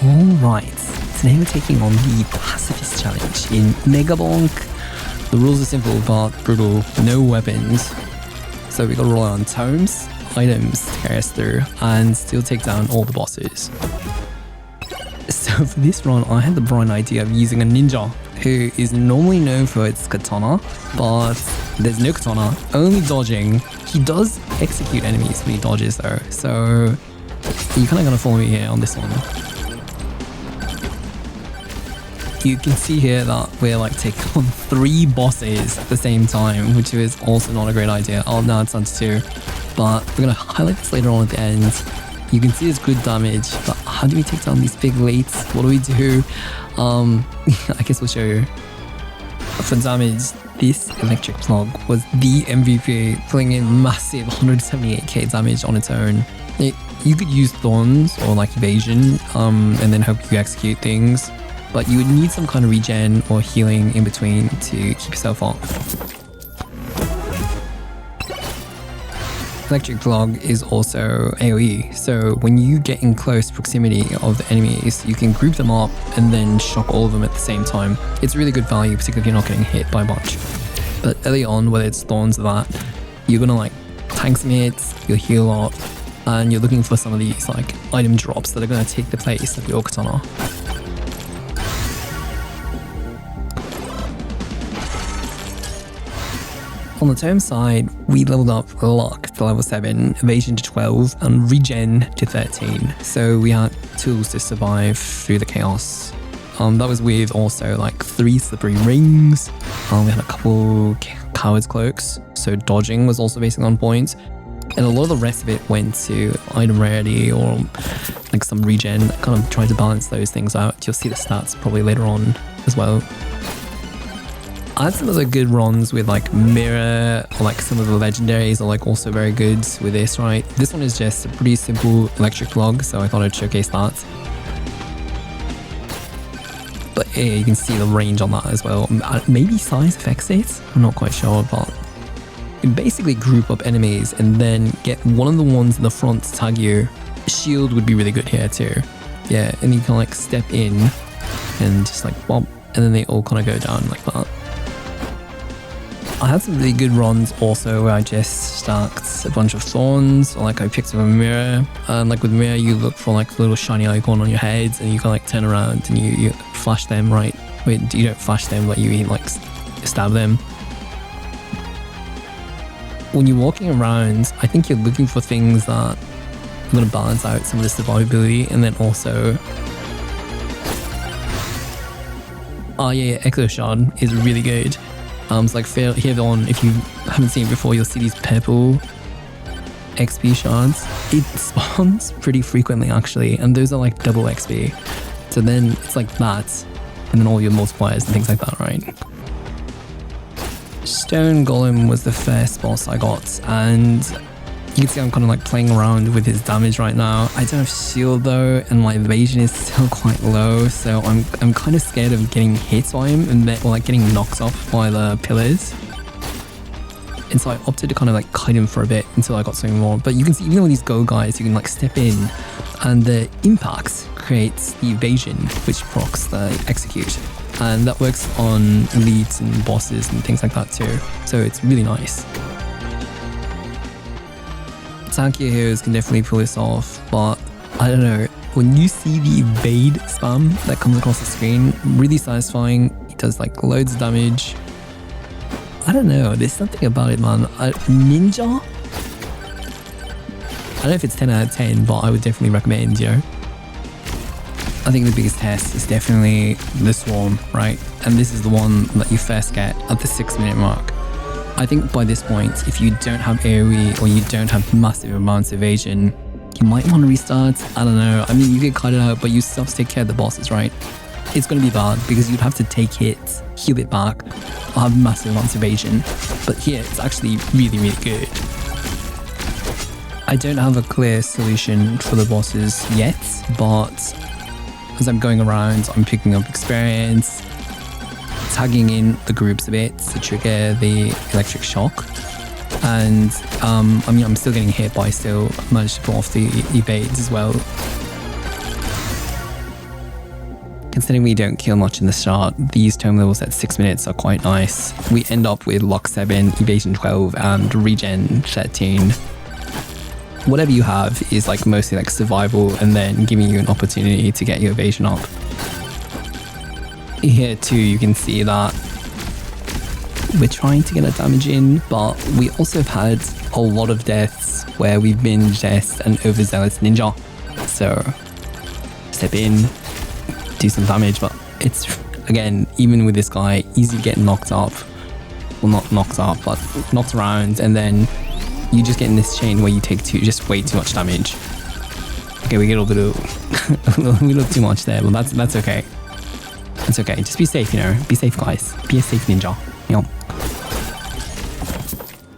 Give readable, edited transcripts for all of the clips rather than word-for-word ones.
Alright, today we're taking on the Pacifist challenge in Megabonk. The rules are simple but brutal, no weapons. So we gotta rely on tomes, items to carry us through, and still take down all the bosses. So for this run, I had the bright idea of using a ninja who is normally known for its katana, but there's no katana, only dodging. He does execute enemies when he dodges though, so you're kind of gonna follow me here on this one. You can see here that we're like taking on 3 bosses at the same time, which is also not a great idea. Oh no, it's down to 2, but we're gonna highlight this later on at the end. You can see it's good damage, but how do we take down these big leads? What do we do? I guess we'll show you. For damage, this electric plug was the MVP, pulling in massive 178k damage on its own. You could use thorns or like evasion, and then hope you execute things, but you would need some kind of regen or healing in between to keep yourself up. Electric plug is also AoE, so when you get in close proximity of the enemies, you can group them up and then shock all of them at the same time. It's really good value, particularly if you're not getting hit by a bunch. But early on, whether it's thorns or that, you're gonna like tank some hits, you'll heal up, and you're looking for some of these like item drops that are gonna take the place of your katana. On the tome side, we leveled up luck to level 7, evasion to 12, and regen to 13. So we had tools to survive through the chaos. That was with also like 3 slippery rings. We had a couple coward's cloaks, so dodging was also basically on point. And a lot of the rest of it went to item rarity or like some regen, kind of trying to balance those things out. You'll see the stats probably later on as well. I had some other good runs with like mirror, or like some of the legendaries are like also very good with this, right? This one is just a pretty simple electric plug, so I thought I'd showcase that. But yeah, you can see the range on that as well. Maybe size affects it, I'm not quite sure, but you basically group up enemies and then get one of the ones in the front to tag you. Shield would be really good here too. Yeah, and you can like step in and just like bump, and then they all kind of go down like that. I had some really good runs also where I just stacked a bunch of thorns, or like I picked up a mirror, and like with mirror you look for like a little shiny icon on your head and you can like turn around and you flash them, right? Wait, you don't flash them, but you like stab them. When you're walking around, I think you're looking for things that are going to balance out some of the survivability, and then also Echo Shard is really good. It's like here on, if you haven't seen it before, you'll see these purple XP shards. It spawns pretty frequently actually, and those are like double XP. So then it's like that, and then all your multipliers and things like that, right? Stone Golem was the first boss I got, and you can see I'm kind of like playing around with his damage right now. I don't have shield though, and my evasion is still quite low, so I'm kind of scared of getting hit by him and then, or like getting knocked off by the pillars. And so I opted to kind of like kite him for a bit until I got something more. But you can see even with these go guys, you can like step in, and the impact creates the evasion, which procs the execute. And that works on elites and bosses and things like that too. So it's really nice. Tankier heroes can definitely pull this off, but I don't know, when you see the evade spam that comes across the screen, really satisfying. It does like loads of damage. I don't know, there's something about it, man. Ninja? I don't know if it's 10 out of 10, but I would definitely recommend, yo. I think the biggest test is definitely the swarm, right? And this is the one that you first get at the 6-minute mark. I think by this point, if you don't have AoE or you don't have massive amounts of evasion, you might want to restart. I don't know. I mean, you can cut it out, but you still have to take care of the bosses, right? It's going to be bad because you'd have to take hits, heal it back, or have massive amounts of evasion. But here, it's actually really, really good. I don't have a clear solution for the bosses yet, but as I'm going around, I'm picking up experience, tagging in the groups a bit to trigger the electric shock, and I mean I'm still getting hit, but I still managed to pull off the evades as well. considering we don't kill much in the start, these tome levels at 6 minutes are quite nice. We end up with Lock 7, Evasion 12, and Regen 13. Whatever you have is like mostly like survival and then giving you an opportunity to get your evasion up. Here too, you can see that we're trying to get a damage in, but we also have had a lot of deaths where we've been just an overzealous ninja. So step in, do some damage, but it's, again, even with this guy, easy to get knocked up. Well, not knocked up, but knocked around, and then you just get in this chain where you take just way too much damage. Okay, we get a little, a little too much there, but that's okay. It's okay. Just be safe, you know. Be safe, guys. Be a safe ninja. You know.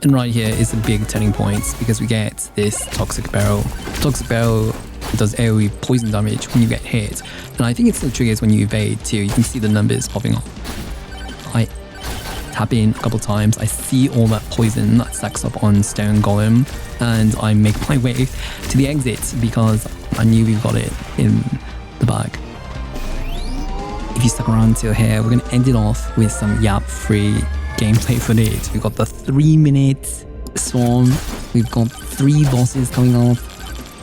And right here is a big turning point because we get this Toxic Barrel. Toxic Barrel does AoE poison damage when you get hit, and I think it still triggers when you evade too. You can see the numbers popping up. I tap in a couple times, I see all that poison that stacks up on Stone Golem, and I make my way to the exit because I knew we've got it in the bag. If you stuck around till here, we're going to end it off with some YAP-free gameplay footage. We've got the 3-minute swarm, we've got 3 bosses coming up.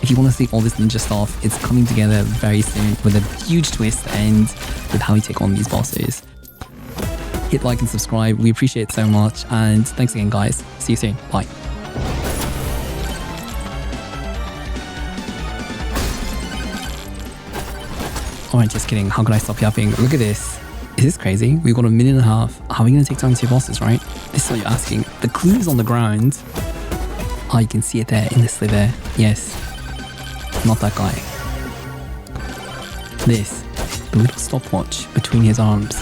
If you want to see all this ninja stuff, it's coming together very soon with a huge twist and with how we take on these bosses. Hit like and subscribe, we appreciate it so much, and thanks again guys, see you soon, bye. Alright, just kidding, how can I stop yapping? Look at this. Is this crazy? We've got a minute and a half. How are we going to take down 2 bosses, right? This is what you're asking. The clue is on the ground. Oh, you can see it there in the sliver. Yes. Not that guy. This. The little stopwatch between his arms.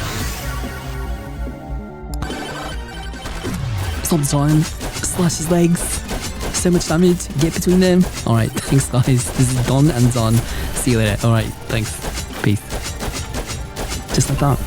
Stop the time. Slash his legs. So much damage. Get between them. Alright, thanks guys. This is done and done. See you later. Alright, thanks. Peace. Just like that.